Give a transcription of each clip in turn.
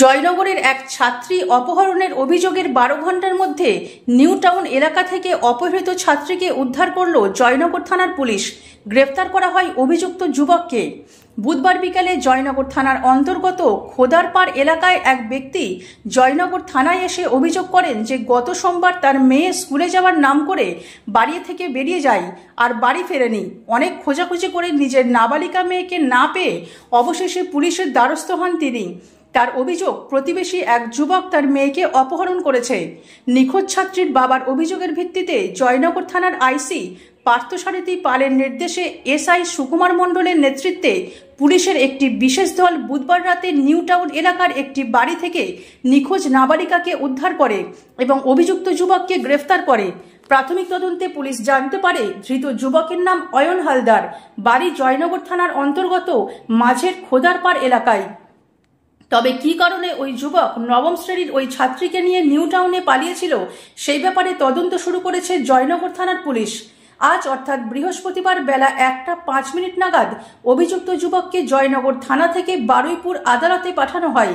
জয়নগরের এক ছাত্রী অপহরণের অভিযোগের 12 ঘন্টার মধ্যে নিউ টাউন এলাকা থেকে অপহৃত ছাত্রীকে উদ্ধার করল জয়নগর থানার পুলিশ। গ্রেফতার করা হয় অভিযুক্ত যুবককে। বুধবার বিকালে জয়নগর থানার অন্তর্গত খোদারপাড় এলাকায় এক ব্যক্তি জয়নগর থানায় এসে অভিযোগ করেন যে গত সোমবার তার মেয়ে স্কুলে যাওয়ার নাম করে বাড়ি থেকে বেরিয়ে যায় আর বাড়ি ফেরেনি। অনেক খোঁজাখুঁজি করে নিজের নাবালিকা মেয়েকে না পেয়ে অবশেষে পুলিশের দ্বারস্থ হন তিনি। তার অভিযোগ, প্রতিবেশী এক যুবক তার মেয়েকে অপহরণ করেছে। নিখোঁজ ছাত্রীর বাবার অভিযোগের ভিত্তিতে জয়নগর থানার আইসি পার্থসারথী পালের নির্দেশে এসআই সুকুমার মণ্ডলের নেতৃত্বে পুলিশের একটি বিশেষ দল বুধবার রাতে নিউ টাউন এলাকার একটি বাড়ি থেকে নিখোঁজ নাবালিকাকে উদ্ধার করে এবং অভিযুক্ত যুবককে গ্রেফতার করে। প্রাথমিক তদন্তে পুলিশ জানতে পারে ধৃত যুবকের নাম অয়ন হালদার, বাড়ি জয়নগর থানার অন্তর্গত মাঝের খোদারপাড় এলাকায়। তবে কী কারণে ওই যুবক নবম শ্রেণীর ওই ছাত্রীকে নিয়ে নিউ টাউনে পালিয়েছিল সেই ব্যাপারে তদন্ত শুরু করেছে জয়নগর থানার পুলিশ। আজ অর্থাৎ বৃহস্পতিবার বেলা 1:05 নাগাদ অভিযুক্ত যুবককে জয়নগর থানা থেকে বারুইপুর আদালতে পাঠানো হয়।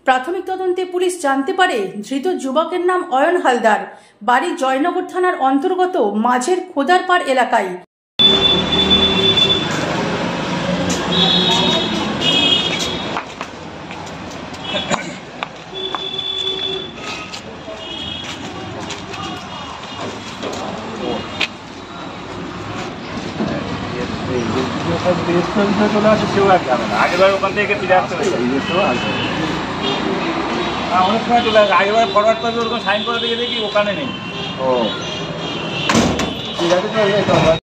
প্রাথমিক তদন্তে পুলিশ জানতে পারে ধৃত যুবকের নাম অয়ন হালদার, বাড়ি জয়নগর থানার অন্তর্গত মাঝের খোদারপাড় এলাকায়। আগেবার ওখান থেকে ফিরে আসতে হবে, অনেক সময় চলে আসে। আগেবার ফরওয়ার্ড করবে, ওরকম সাইন করে দিয়ে দেখি ওখানে নেই। ও ঠিক আছে।